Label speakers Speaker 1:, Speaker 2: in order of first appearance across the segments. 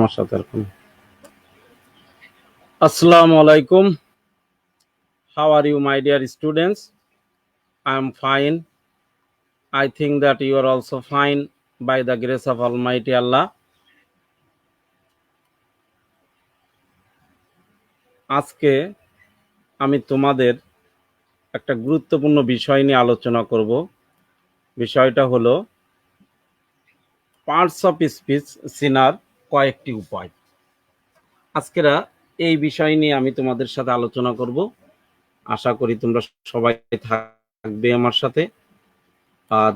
Speaker 1: আমার সাথে এখন। Assalamu alaikum. How are you, my dear students? I am fine. I think that you are also fine by the grace of Almighty Allah. আজকে আমি তোমাদের একটা গুরুত্বপূর্ণ বিষয় নিয়ে আলোচনা করব। বিষয়টা হলো পার্টস অফ স্পিচ চেনার কয়েকটি উপায়। আজকেরা এই বিষয় নিয়ে আমি তোমাদের সাথে আলোচনা করব। আশা করি তোমরা সবাই থাকবে আমার সাথে। আর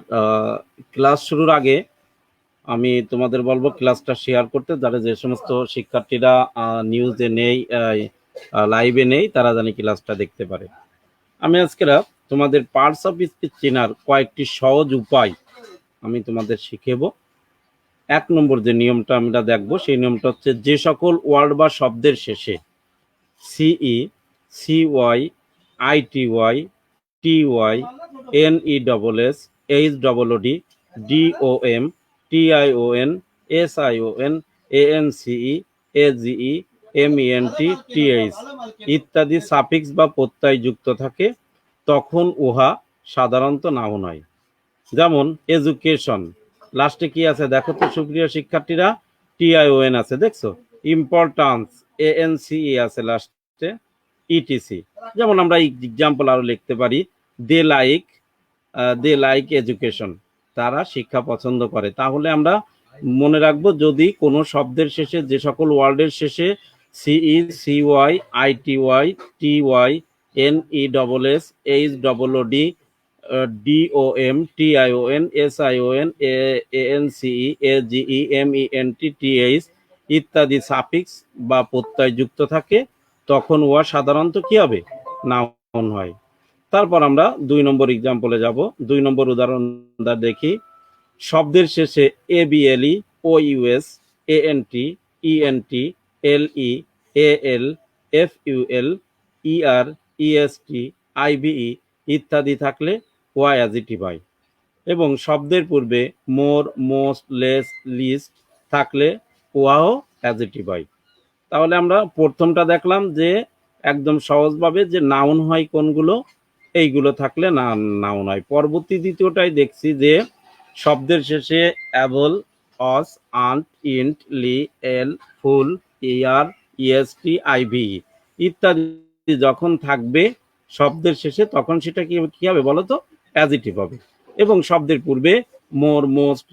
Speaker 1: ক্লাস শুরুর আগে আমি তোমাদের বলবো ক্লাসটা শেয়ার করতে, যারা যে সমস্ত শিক্ষার্থীরা নিউজে নেই, লাইভে নেই, তারা জানি ক্লাসটা দেখতে পারে। আমি আজকে তোমাদের পার্টস অফ স্পিচ চেনার কয়েকটি সহজ উপায় আমি তোমাদের শিখাবো। 1 নম্বর যে নিয়মটা আমরা দেখবো সেই নিয়মটা হচ্ছে, যে সকল ওয়ার্ড বা শব্দের শেষে CE, CY, ITY, TY, NE double S, H double D, DOM, TION, SION, ANCE, AGE, MENT, TH ইত্যাদি সাফিক্স বা প্রত্যয় যুক্ত থাকে, তখন উহা সাধারণত নাউন হয়। যেমন এডুকেশন, লাস্টে কি আছে দেখো তো সুপ্রিয় শিক্ষার্থীরা, টিআইওএন আছে, দেখছো। ইম্পর্টেন্স, এএনসিই আছে লাস্টে, ইটিসি। যেমন আমরা এক্সাম্পল আরো লিখতে পারি, দে লাইক এডুকেশন, তারা শিক্ষা পছন্দ করে। তাহলে আমরা মনে রাখবো, যদি কোনো শব্দের শেষে, যে সকল ওয়ার্ডের শেষে CE, CY, ITY, TY, NE double S, H double D, DOM, TION, SION, ANCE, AGE, MENT, TH ইত্যাদি সাফিক্স বা প্রত্যয় যুক্ত থাকে, তখন উহা সাধারণত কি হবে, নাউন হয়। তারপর আমরা 2 নম্বর এক্সাম্পলে যাব। 2 নম্বর উদাহরণটা দেখি। শব্দের শেষে এবিএলই, ওইউএস, এএনটি, ENT, LE, AL, FUL, ER, EST, IBE ইত্যাদি থাকলে ওয়া অ্যাজিটিভ হয়। এবং শব্দের পূর্বে মোর, মোস্ট, লেস, লিস্ট থাকলে ওয়াও অ্যাজিটিভ হয়। তাহলে আমরা প্রথমটা দেখলাম যে একদম সহজভাবে যে নাউন হয় কোনগুলো, এইগুলো থাকলে নাউন হয়। পরবর্তী দ্বিতীয়টাই দেখছি যে শব্দের শেষে অ্যাবল, অস, আন্ট, ইন্ট, লি, এল, ফুল, ইয়ার, ইএসটি, আইভি ইত্যাদি যখন থাকবে শব্দের শেষে, তখন সেটা কি হবে বলো তো, অ্যাজিটিভ হবে। এবং শব্দের পূর্বে মোর, মোস্ট,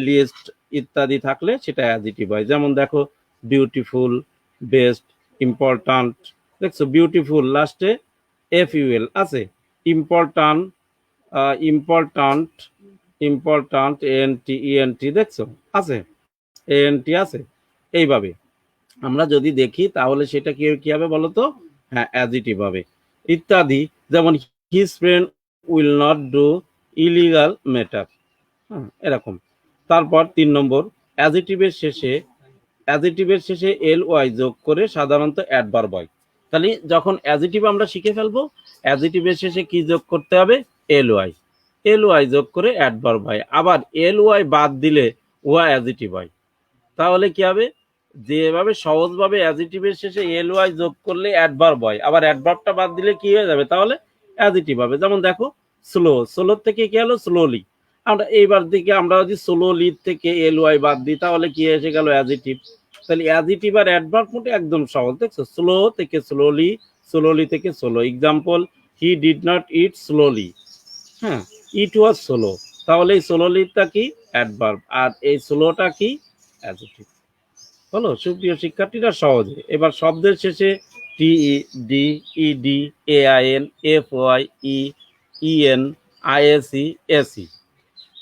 Speaker 1: লিস্ট ইত্যাদি থাকলে সেটা অ্যাজিটিভ হয়। যেমন দেখো, বিউটিফুল, বেস্ট, ইম্পর্ট্যান্ট, দেখছো বিউটিফুল লাস্টে এফইউএল আছে, ইম্পর্ট্যান্ট, ইম্পর্ট্যান্ট, ইম্পর্ট্যান্ট, এএনটি, ইএনটি দেখছো আছে, এএনটি আছে। এইভাবে আমরা যদি দেখি তাহলে সেটা কি হবে বলতো, হ্যাঁ অ্যাজিটিভ হবে ইত্যাদি। যেমন his friend will not do illegal matter, এরকম। তারপর 3 নম্বর, অ্যাজিটিভের শেষে এল ওয়াই যোগ করে সাধারণত অ্যাডভার্ব হয়। তাহলে যখন অ্যাজিটিভ আমরা শিখে ফেলবো, অ্যাজিটিভের শেষে কি যোগ করতে হবে, এল ওয়াই যোগ করে অ্যাডভার্ব হয়। আবার এল ওয়াই বাদ দিলে ওয়া অ্যাজিটিভ হয়। তাহলে কি হবে, যেভাবে সহজভাবে অ্যাজিটিভের শেষে এল ওয়াই যোগ করলে অ্যাডভার্ব হয়, আবার অ্যাডভার্বটা বাদ দিলে কি হয়ে যাবে, তাহলে অ্যাজিটিভ হবে। যেমন দেখো, স্লোর থেকে কি হলো, স্লোলি। আমরা এইবার দিকে আমরা যদি স্লোলি থেকে এল ওয়াই বাদ দিই, তাহলে কি এসে গেল, অ্যাজিটিভ। তাহলে অ্যাজিটিভ আর অ্যাডভার্ব মোটে একদম সহজ, দেখছো। স্লো থেকে স্লোলি, স্লোলি থেকে slow. Example, he did not it slowly, হ্যাঁ, ইট ওয়াজ স্লো। তাহলে এই স্লোলিটা কি, অ্যাডভার্ব, আর এই স্লোটা কি, অ্যাডজেক্টিভ। হলো সুপ্রিয় শিক্ষার্থীরা, সহজে। এবার শব্দের শেষে TE, D, ED, AIN, F Y, E, EN, ISE, AC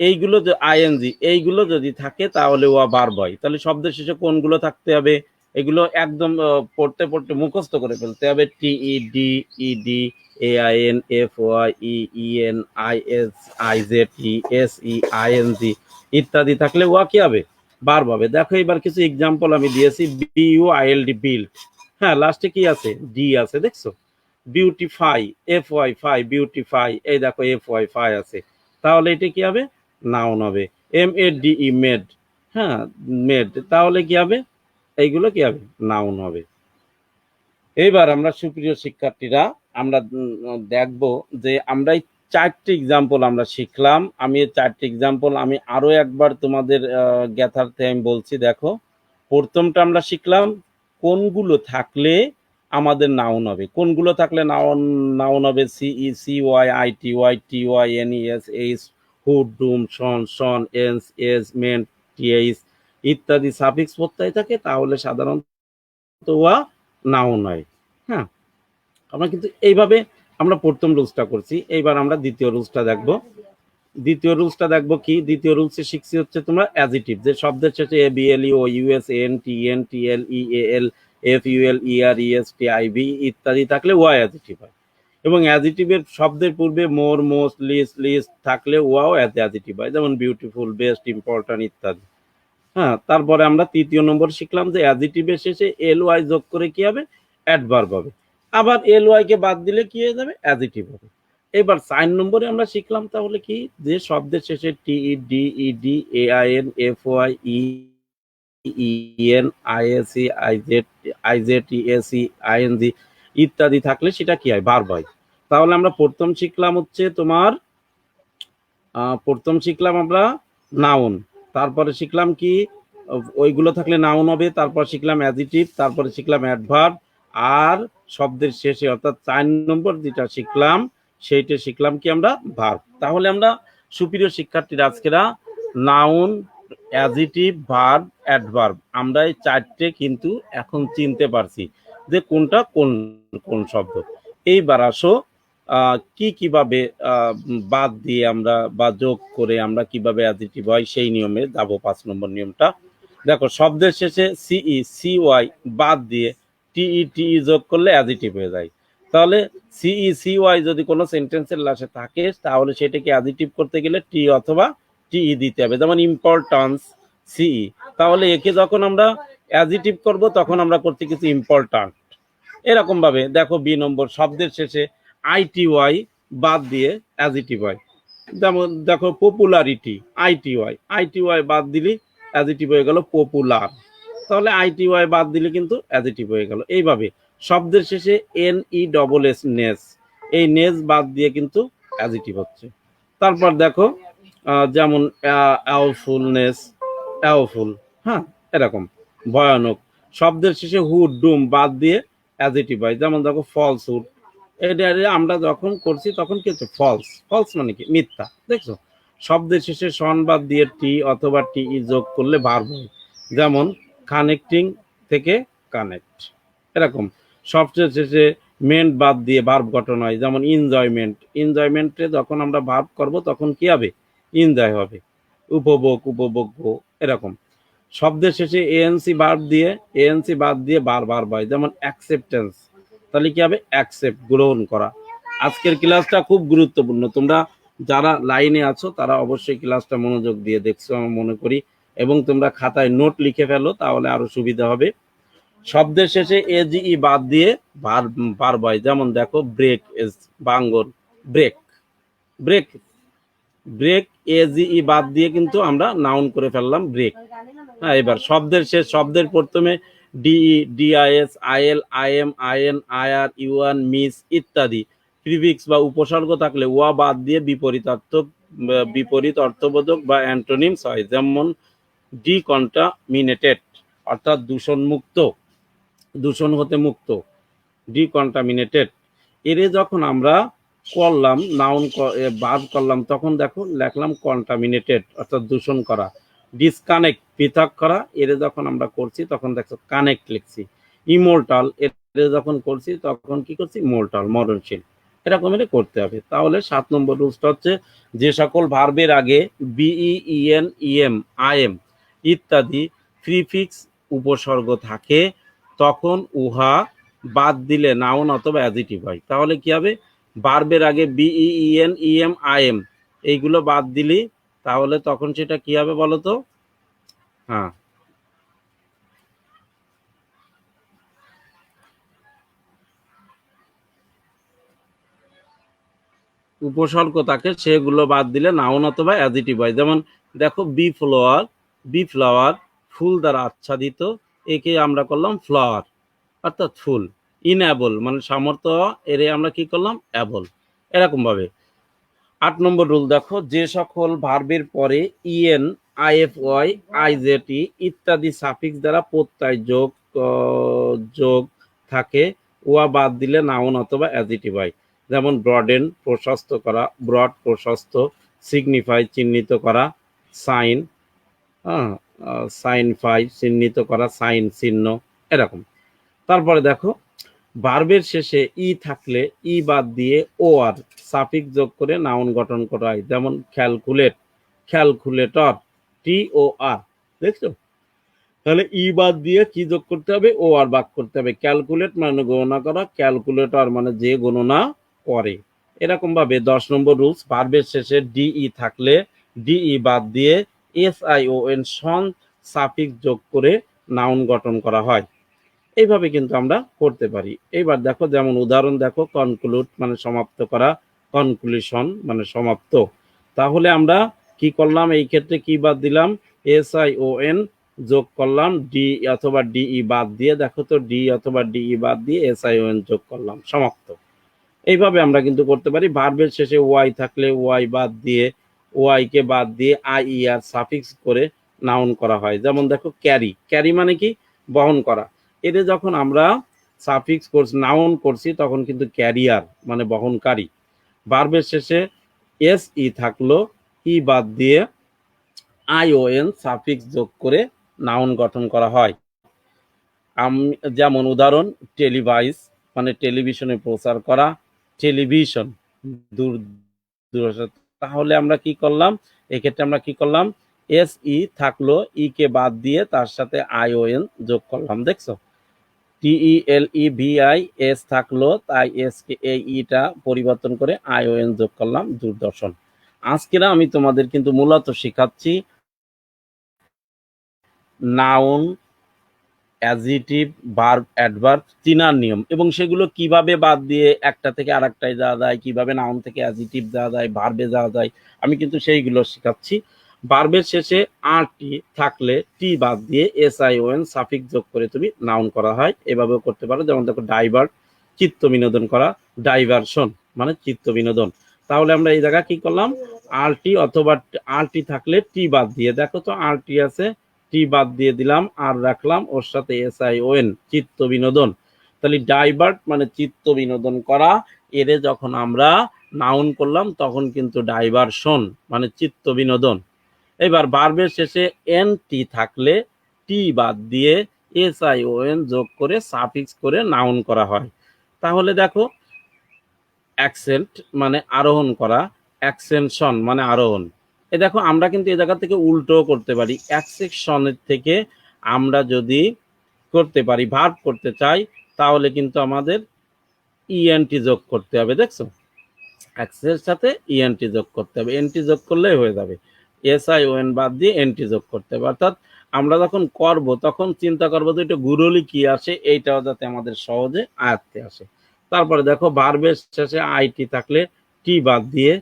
Speaker 1: এইগুলো যে আইএনজি এইগুলো যদি থাকে তাহলে ওয়া ভার্ব হয়। তাহলে শব্দের শেষে কোনগুলো থাকতে হবে, এগুলো একদম পড়তে পড়তে মুখস্থ করে ফেলতে হবে। TE, D, ED, AIN, F Y, E, EN, IS, IZ, E, S, E, ING ইত্যাদি থাকলে ওয়া কি হবে, ভার্ব হবে। দেখো এবার কিছু এক্সাম্পল আমি দিয়েছি। বিইউআইএলডি, বিল্ড, হ্যাঁ লাস্টে কি আছে, ডি আছে, দেখছো। Beautify, F Y fy, beautify, এই দেখো এফ ওয়াই ফাই আছে, তাহলে এটা কি হবে, নাউন হবে। M A D E, made, হ্যাঁ মেড, তাহলে কি হবে, এইগুলো কি হবে, নাউন হবে। এইবার আমরা সুপ্রিয় শিক্ষার্থীরা আমরা দেখব যে আমরা এই 4টি এক্সাম্পল আমরা শিখলাম। আমি এই 4টি এক্সাম্পল আমি আরো একবার তোমাদের জ্ঞাতার্থে আমি বলছি। দেখো, প্রথমটা আমরা শিখলাম কোনগুলো থাকলে আমাদের নাউন হবে। কোনগুলো থাকলে নাউন নাউন হবে? CE, CY, ITY, TY, NES, H, hood, dom, tion, sion, ence, S, ment, TH ইত্যাদি সাফিক্স প্রত্যয় থাকে, তাহলে সাধারণত ওয়া নাউন হয়। হ্যাঁ, আমরা কিন্তু এইভাবে আমরা প্রথম রুলসটা করছি। এইবার আমরা দ্বিতীয় রুলসটা দেখব। দ্বিতীয় রুলসটা দেখব কি? দ্বিতীয় রুলসে শিখছি হচ্ছে তোমরা অ্যাজিটিভ, যে শব্দের শেষে A B L E O U S N T N T L E A L F U L E R E S T I V ইত্যাদি থাকলে ওয়া অ্যাজিটিভ হয়। এবং অ্যাজিটিভের শব্দের পূর্বে মোর, মোস্ট, লিস্ট, লিস্ট থাকলে ওয়াও অ্যাজিটিভ হয়, যেমন বিউটিফুল, বেস্ট, ইম্পর্টেন্ট ইত্যাদি। হ্যাঁ, তারপরে আমরা তৃতীয় নম্বর শিখলাম যে অ্যাজিটিভের শেষে এল ওয়াই যোগ করে কি হবে, অ্যাডভার্ব হবে। আবার এল ওয়াই কে বাদ দিলে কি হয়ে যাবে, অ্যাজিটিভ হবে। এবার 4 নম্বরে আমরা শিখলাম তাহলে কি, যে শব্দের শেষে T E D E D A I N F Y E N I S E I Z E S E I N G ইত্যাদি থাকলে সেটা কি হয়, ভার্ব হয়। তাহলে আমরা প্রথম শিখলাম হচ্ছে তোমার প্রথম শিখলাম আমরা নাউন, তারপরে শিখলাম কি, ওইগুলো থাকলে নাউন হবে, তারপর শিখলাম অ্যাডজেক্টিভ, তারপরে শিখলাম অ্যাডভার্ব, আর শব্দের শেষে অর্থাৎ 4 নম্বর যেটা শিখলাম সেইটা শিখলাম কি আমরা, ভার্ব। তাহলে আমরা সুপ্রিয় শিক্ষার্থীরা আজকেরা নাউন, অ্যাডজেক্টিভ, ভার্ব, অ্যাডভার্ব আমরা এই 4টে কিন্তু এখন চিনতে পারছি যে কোনটা কোন কোন শব্দ। এইবার আসো কিভাবে বাদ দিয়ে আমরা বা যোগ করে আমরা কিভাবে অ্যাডজেক্টিভ হয় সেই নিয়মে যাব। 5 নম্বর নিয়মটা দেখো, শব্দের শেষে সিই, সিওয়াই বাদ দিয়ে টিই, টিই যোগ করলে অ্যাডজেক্টিভ হয়ে যায়। তাহলে সিই, সিওয়াই যদি কোনো সেন্টেন্সের লাস্টে থাকে তাহলে সেটাকে অ্যাডজেক্টিভ করতে গেলে টি অথবা টিই দিতে হবে, যেমন ইম্পর্টেন্স সিই। তাহলে একে যখন আমরা অ্যাডজেক্টিভ করব তখন আমরা করতে কিছু ইম্পর্ট্যান্ট। এরকম ভাবে দেখো বি নম্বর, শব্দের শেষে আইটিওয়াই বাদ দিয়ে অ্যাডজেক্টিভ হয়, যেমন দেখো পপুলারিটি, আইটিওয়াই বাদ দিলে অ্যাডজেক্টিভ হয়ে গেল পপুলার। তাহলে আইটিওয়াই বাদ দিলে কিন্তু অ্যাডজেক্টিভ হয়ে গেল। এইভাবে শব্দের শেষে এন ই ডবল এস, নেস, এই নেস বাদ দিয়ে কিন্তু অ্যাডজেক্টিভ হচ্ছে। তারপর দেখো যেমন অ্যাওফুলনেস, অ্যাওফুল, হ্যাঁ এরকম ভয়ানক। শব্দের শেষে হুড, ডুম বাদ দিয়ে অ্যাডজেক্টিভ হয়, যেমন দেখো ফলসহুড, এটা আমরা যখন করছি তখন কি হচ্ছে, ফলস। ফলস মানে কি, মিথ্যা। দেখছো, শব্দের শেষে সন বাদ দিয়ে টি অথবা টি ই যোগ করলে ভার্ব হয়, যেমন কানেক্টিং থেকে কানেক্ট। এরকম শব্দের শেষে মেন্ট বাদ দিয়ে ভার্ব গঠন হয়, যেমন এনজয়মেন্ট, এনজয়মেন্টে যখন আমরা ভার্ব করব তখন কি হবে, এনজয় হবে। উপভোগ, উপভোগ্য। এরকম শব্দের শেষে এএনসি ভার্ব দিয়ে, এএনসি বাদ দিয়ে ভার্ব হয়, যেমন অ্যাকসেপ্টেন্স, তাহলে কি হবে, অ্যাকসেপ্ট, গ্রহণ করা। আজকের ক্লাসটা খুব গুরুত্বপূর্ণ, তোমরা যারা লাইনে আছো তারা অবশ্যই ক্লাসটা মনোযোগ দিয়ে দেখছো আমি মনে করি, এবং তোমরা খাতায় নোট লিখে ফেলো তাহলে আরো সুবিধা হবে। শব্দের শেষে এজিই বাদ দিয়ে ভার্ব হয়, যেমন দেখো ব্রেক, বাঙ্গর, ব্রেক, ব্রেক, ব্রেক, এজিই বাদ দিয়ে কিন্তু আমরা নাউন করে ফেললাম ব্রেক। হ্যাঁ, এবার শব্দের শেষ, শব্দের প্রথমে DE, DIS, IL, IM, IN, IR, UN, mis ইত্যাদি প্রিফিক্স বা উপসর্গ থাকলে ওয়া বাদ দিয়ে বিপরীত অর্থবোধক বা অ্যান্টোনিমস হয়, যেমন ডিকন্টামিনেটেড অর্থাৎ দূষণমুক্ত, দূষণ হতে মুক্ত, ডিকন্টামিনেটেড। এর যখন আমরা করলাম নাউন বাদ করলাম তখন দেখো লিখলাম কন্টামিনেটেড অর্থাৎ দূষণ করা। ডিসকানেক্ট পৃথক করা, এর যখন আমরা করছি তখন দেখো কানেক্ট লিখছি। ইমোর্টাল, এর যখন করছি তখন কি করছি, মোর্টাল, মরণশীল। এরকম এটা করতে হবে। তাহলে 7 নম্বর রুলসটা হচ্ছে, যে সকল ভার্বের আগে বিই, ইএন, ইএম, আইএম ইত্যাদি প্রিফিক্স উপসর্গ থাকে তখন উহা বাদ দিলে নাউন অথবা অ্যাডজেক্টিভ হয়। তাহলে কি হবে, ভার্বের আগে বিই, ইএন, ইএম, আইএম এইগুলো বাদ দিলি তাহলে তখন সেটা কি হবে বলতো, হ্যাঁ উপসর্গ থাকে সেগুলো বাদ দিলে নাউন অথবা অ্যাডজেক্টিভ হয়। যেমন দেখো বি ফ্লাওয়ার, বি ফ্লাওয়ার ফুল দ্বারা আচ্ছাদিত, একে আমরা করলাম ফ্লাওয়ার অর্থাৎ ফুল। ইনএবল মানে সামর্থ্য, এরে আমরা কি করলাম অ্যাবল। এরকম ভাবে 8 নম্বর রুল দেখো, যে সকল ভার্বের পরে ইএন, আইএফওয়াই, আইজেটি ইত্যাদি সাফিক্স দ্বারা প্রত্যয় যোগ থাকে, ওয়া বাদ দিলে নাউন অথবা অ্যাডজেক্টিভ হয়। যেমন ব্রডেন প্রশস্ত করা, ব্রড প্রশস্ত, সিগনিফাই চিহ্নিত করা, সাইন সাইনফাই চিহ্নিত করা, সাইন চিহ্ন, এরকম। তারপরে দেখো, ভার্বের শেষে ই থাকলে ই বাদ দিয়ে ও আর সাফিক্স যোগ করে নাউন গঠন করা হয়। যেমন ক্যালকুলেট, ক্যালকুলেটর, টি ও আর। দেখছো, তাহলে ই বাদ দিয়ে কি যোগ করতে হবে, ও আর বাদ করতে হবে। ক্যালকুলেট মানে গণনা করা, ক্যালকুলেটর মানে যে গণনা করে। এরকম ভাবে 10 নম্বর রুলস, ভার্বের শেষে ডিই থাকলে ডিই বাদ দিয়ে SION সন সাফিক্স যোগ করে নাউন গঠন করা হয়। এইভাবে কিন্তু আমরা করতে পারি। এইবার দেখো, যেমন উদাহরণ দেখো, কনক্লুড মানে সমাপ্ত করা, কনক্লুশন মানে সমাপ্ত। তাহলে আমরা কি করলাম, এই ক্ষেত্রে কি বাদ দিলাম, SION যোগ করলাম, ডি অথবা ডিই বাদ দিয়ে, দেখো তো ডি অথবা ডিই বাদ দিয়ে SION যোগ করলাম, সমাপ্ত। এইভাবে আমরা কিন্তু করতে পারি। ভার্বের শেষে ওয়াই থাকলে ওয়াই বাদ দিয়ে, ওয়াই কে বাদ দিয়ে IER সাফিক্স করে নাউন করা হয়। যেমন দেখো ক্যারি, ক্যারি মানে কি বহন করা। এতে যখন আমরা সাফিক্স করছি, নাউন করছি, তখন কিন্তু ক্যারিয়ার মানে বহনকারী। ভার্বের শেষে SE থাকলো, ই বাদ দিয়ে ION সাফিক্স যোগ করে নাউন গঠন করা হয়। যেমন উদাহরণ, টেলিভাইস মানে টেলিভিশনে প্রচার করা, টেলিভিশন দূরদর্শন। তাহলে আমরা কি করলাম, এক্ষেত্রে আমরা কি করলাম, SE থাকলো, ই কে বাদ দিয়ে তার সাথে ION যোগ করলাম। দেখছো, TELEVIS থাকলো, তাই এস কে এই ইটা পরিবর্তন করে ION যোগ করলাম, দূরদর্শন। আজকে আমি তোমাদের কিন্তু মূলত শেখাচ্ছি নাউন, অ্যাডজেক্টিভ, ভার্ব, অ্যাডভার্ব চিনার নিয়ম, এবং সেগুলো কিভাবে বাদ দিয়ে একটা থেকে আরেকটায় যাওয়া যায়, কিভাবে নাউন থেকে অ্যাডজেক্টিভ যাওয়া যায়, ভার্বে যাওয়া যায়, আমি কিন্তু সেইগুলো শেখাচ্ছি। ভার্বের শেষে আর টি থাকলে টি বাদ দিয়ে SION সাফিক্স যোগ করে তুমি নাউন করা হয়। এভাবেও করতে পারো। যেমন দেখো, ডাইভার্ট চিত্ত বিনোদন করা, ডাইভারশন মানে চিত্ত বিনোদন। তাহলে আমরা এই জায়গায় কি করলাম, আর টি অথবা আর টি থাকলে টি বাদ দিয়ে, দেখো তো আর টি আছে, টি বাদ দিয়ে দিলাম, আর রাখলাম, ওর সাথে SION চিত্ত বিনোদন। তাহলে ডাইভার্ট মানে চিত্ত বিনোদন করা, এর যখন আমরা নাউন করলাম তখন কিন্তু ডাইভারশন মানে চিত্ত বিনোদন। এবার ভার্বের শেষে NT থাকলে টি বাদ দিয়ে SION যোগ করে সাফিক্স করে নাউন করা হয়। তাহলে দেখো, অ্যাকসেন্ট মানে আরোহণ করা, অ্যাকসেনশন মানে আরোহণ। এ দেখো, আমরা কিন্তু এই জায়গা থেকে উল্টো করতে পারি। অ্যাকসেশনের থেকে আমরা যদি করতে পারি, ভার্ব করতে চাই, তাহলে কিন্তু আমাদের ইএনটি যোগ করতে হবে। দেখছো, অ্যাক্সের সাথে ইএনটি যোগ করতে হবে, এনটি যোগ করলেই হয়ে যাবে। SION বাদ দিয়ে এনটি যোগ করতে হবে। অর্থাৎ আমরা যখন করব তখন চিন্তা করবো যে এটা গুরুলি কি আসে, এইটাও যাতে আমাদের সহজে আয়ত্তে আসে। তারপরে দেখো, ভার্বের শেষে আইটি থাকলে টি বাদ দিয়ে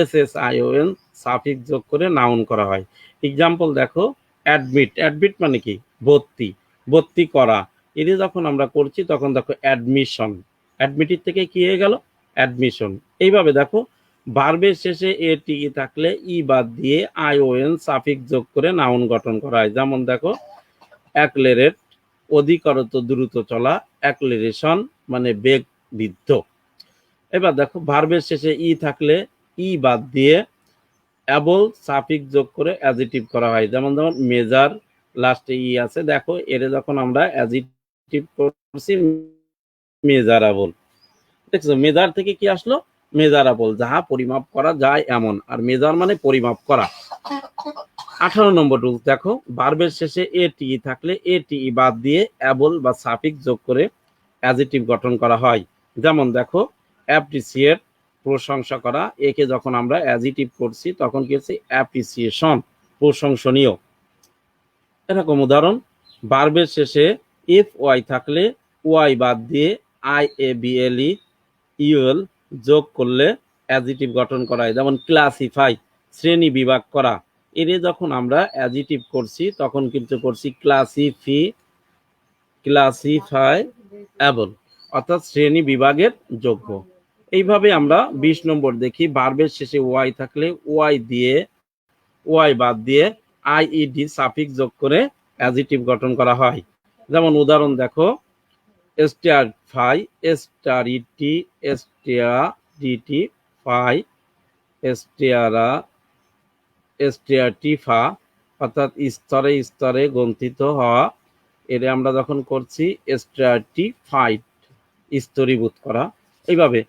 Speaker 1: SSION সাফিক্স যোগ করে নাউন করা হয়। এক্সাম্পল দেখো, অ্যাডমিট, অ্যাডমিট মানে কি ভর্তি, ভর্তি করা। এটি যখন আমরা করছি তখন দেখো অ্যাডমিশন, অ্যাডমিটের থেকে কি হয়ে গেল, অ্যাডমিশন। এইভাবে দেখো, ভার্বের শেষে এটি থাকলে ই বাদ দিয়ে ION সাফিক্স যোগ করে নাউন গঠন করা হয়। যেমন দেখো, অ্যাক্সেলারেট অধিকতর দ্রুত চলা, অ্যাক্সেলারেশন মানে বেগ বৃদ্ধি। এবার দেখো, ভার্বের শেষে ই থাকলে ই বাদ দিয়ে অ্যাবল সাফিক্স যোগ করে অ্যাডজেক্টিভ করা হয়। যেমন যেমন মেজার, লাস্টে ই আছে, দেখো এর যখন আমরা অ্যাডজেক্টিভ করছি মেজারেবল। দেখছো, মেজার থেকে কি আসলো, মেজারেবল, যাহা পরিমাপ করা যায় এমন। আর মেজার মানে পরিমাপ করা। 18 নম্বর রুল দেখো, ভার্বের শেষে এটি থাকলে এটি বাদ দিয়ে অ্যাবল বা সাফিক্স যোগ করে অ্যাডজেক্টিভ গঠন করা হয়। যেমন দেখো, অ্যাপ্রিসিয়েট প্রশংসা করা, একে যখন আমরা অ্যাডজেক্টিভ করছি তখন কি হচ্ছে, অ্যাপ্রিসিয়েশন প্রশংসনীয়। এরকম উদাহরণ, ভার্বের শেষে এফ ওয়াই থাকলে ওয়াই বাদ দিয়ে IABLE যোগ করলে অ্যাডজেক্টিভ গঠন করা হয়। যেমন ক্লাসিফাই শ্রেণী বিভাগ করা, এর যখন আমরা অ্যাডজেক্টিভ করছি তখন কিন্তু করছি ক্লাসিফায়াবল, অর্থাৎ শ্রেণী বিভাগের যোগ্য। এইভাবে আমরা 20 নম্বর দেখি, ভার্বের শেষে ওয়াই থাকলে ওয়াই বাদ দিয়ে আইইডি সাফিক্স যোগ করে অ্যাডজেক্টিভ গঠন করা হয়। যেমন উদাহরণ দেখো, স্টারিফাই, স্টারিটি, স্টারিটিফাই, স্টারা, স্টারিটিফা, অর্থাৎ স্তরে স্তরে গ্রন্থিত হওয়া, এর আমরা যখন করছি স্ট্রাটিফাইড, স্তরীভূত করা। এইভাবে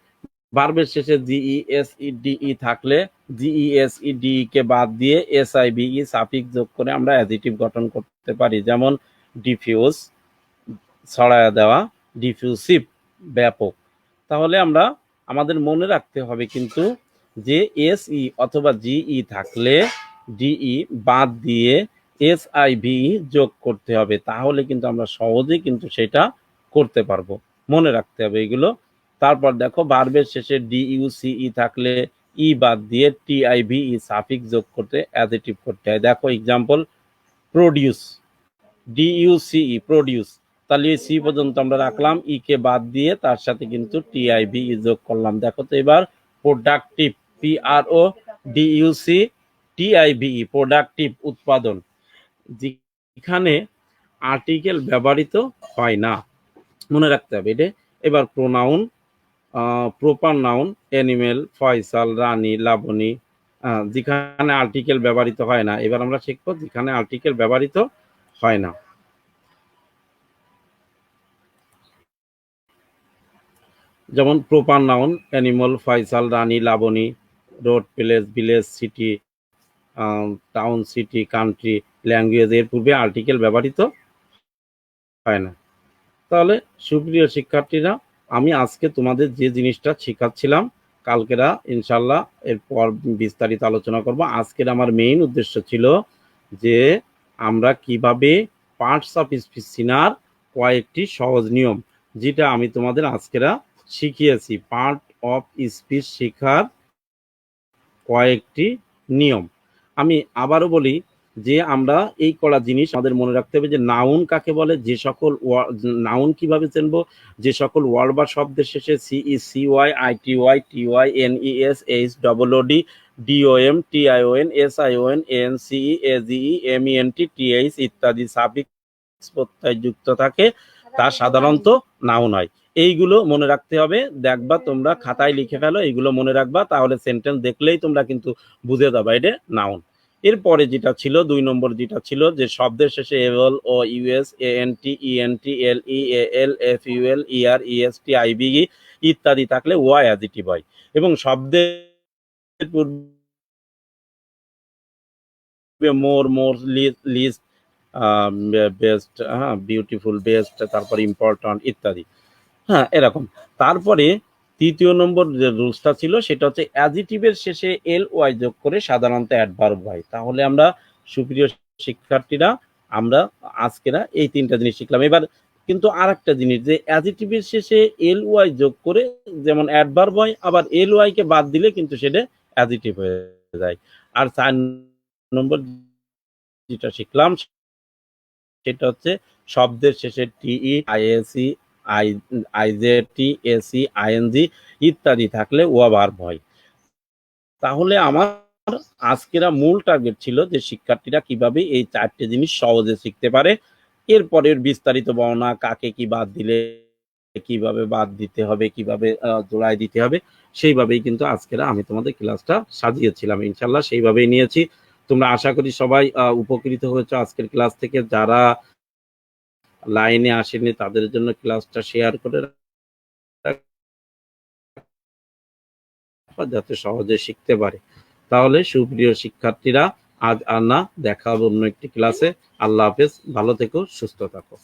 Speaker 1: ভার্বের শেষে জিইএসইডিই থাকলে জিইএসইডিই কে বাদ দিয়ে এসআইবিই সাফিক্স যোগ করে আমরা অ্যাডজেক্টিভ গঠন করতে পারি। যেমন ডিফিউজ, ছড়ায়া দেওয়া, ডিফিউসিভ, ব্যাপক। তাহলে আমরা আমাদের মনে রাখতে হবে কিন্তু যে এসই অথবা জিই থাকলে ডিই বাদ দিয়ে এসআইভিই যোগ করতে হবে, তাহলে কিন্তু আমরা সহজেই কিন্তু সেটা করতে পারবো। মনে রাখতে হবে এগুলো। তারপর দেখো, ভার্বের শেষে ডিইউসিই থাকলে ই বাদ দিয়ে টিআইভিই সাফিক্স যোগ করতে অ্যাডজেক্টিভ করতে হয়। দেখো এক্সাম্পল, প্রোডিউস, ডিইউসিই প্রোডিউস, তাহলে সি পর্যন্ত আমরা রাখলাম, ই কে বাদ দিয়ে তার সাথে কিন্তু টিআইভিই যোগ করলাম। দেখো তো এবার প্রোডাক্টিভ, পিআরও ডিইউসি টিআইভিই, প্রোডাক্টিভ, উৎপাদন, যেখানে আর্টিকেল ব্যবহৃত হয় না, মনে রাখতে হবে এটা। এবার pronoun, proper noun, animal, Faisal, Rani, Laboni, যেখানে আর্টিকেল ব্যবহৃত হয় না। এবার আমরা শিখবো যেখানে আর্টিকেল ব্যবহৃত হয় না। যেমন proper noun, animal, Faisal, Rani, Laboni, road, place, village, city, town, city, country, language, এর পূর্বে আর্টিকেল ব্যবহৃত হয় না। তাহলে সুপ্রিয় শিক্ষার্থীরা, আমি আজকে তোমাদের যে জিনিসটা শেখাচ্ছিলাম, কালকেরা ইনশাল্লাহ এরপর বিস্তারিত আলোচনা করব। আজকের আমার মেইন উদ্দেশ্য ছিল যে আমরা কিভাবে পার্টস অফ স্পিচ চেনার কয়েকটি সহজ নিয়ম, যেটা আমি তোমাদের আজকেরা শিখিয়েছি। পার্ট অফ স্পিচ শেখার কয়েকটি নিয়ম আমি আবারও বলি যে আমরা এই কলা জিনিস আমাদের মনে রাখতে হবে যে নাউন কাকে বলে, যে সকল নাউন কিভাবে চিনবো, যে সকল ওয়ার্ড বা শব্দের শেষে CE, CY, ITY, TY, NES, H, double O D, DOM, TION, SION, NCE, AGE, MENT, TH ইত্যাদি সাফিক্স প্রত্যয় যুক্ত থাকে, তা সাধারণত নাউন হয়। এইগুলো মনে রাখতে হবে। দেখবা তোমরা খাতায় লিখে ফেলো, এইগুলো মনে রাখবা, তাহলে সেন্টেন্স দেখলেই তোমরা কিন্তু বুঝে যাবা এটা নাউন। এরপরে যেটা ছিল 2 নম্বর, যেটা ছিল যে শব্দের শেষে L, O, US, ANT, ENT, LE, AL, FUL, ER, EST, IBE ইত্যাদি থাকলে ওয়াই অ্যাডজেক্টিভ হয়। এবং শব্দের পূর্বে more, least, best, beautiful, best, তারপর ইম্পর্ট্যান্ট ইত্যাদি, এরকম। তারপরে 3 নম্বর যে রুলসটা ছিল সেটা হচ্ছে অ্যাডজেক্টিভের শেষে এল ওয়াই যোগ করে সাধারণত অ্যাডভার্ব হয়। তাহলে আমরা সুপ্রিয় শিক্ষার্থীরা, আমরা আজকেরা এই 3টা জিনিস শিখলাম। এবার কিন্তু আর একটা জিনিস, যে অ্যাডজেক্টিভের শেষে এল ওয়াই যোগ করে যেমন অ্যাডভার্ব হয়, আবার এল ওয়াই কে বাদ দিলে কিন্তু সেটা অ্যাডজেক্টিভ হয়ে যায়। আর 4 নম্বর যেটা শিখলাম সেটা হচ্ছে শব্দের শেষে টিই, আইএসি, আইজেটি, এসি, আইএনজি ইত্যাদি থাকলে ওয়া ভার্ব হয়। তাহলে আমার আজকের মূল টার্গেট ছিল যে শিক্ষার্থীরা কিভাবে এই 4টে জিনিস সহজে শিখতে পারে। এরপরের বিস্তারিত বর্ণনা, কাকে কি বাদ দিলে কিভাবে বাদ দিতে হবে, কিভাবে জোড়ায় দিতে হবে, সেইভাবেই কিন্তু আজকের আমি তোমাদের ক্লাসটা সাজিয়েছিলাম। ইনশাল্লাহ সেইভাবেই নিয়েছি। তোমরা আশা করি সবাই উপকৃত হয়েছো আজকের ক্লাস থেকে। যারা লাইনে আসেনি তাদের জন্য ক্লাসটা শেয়ার করে যাতে সহজে শিখতে পারে। তাহলে সুপ্রিয় শিক্ষার্থীরা, আজ আর না, দেখা হবে অন্য একটি ক্লাসে। আল্লাহ হাফেজ, ভালো থেকো, সুস্থ থাকো।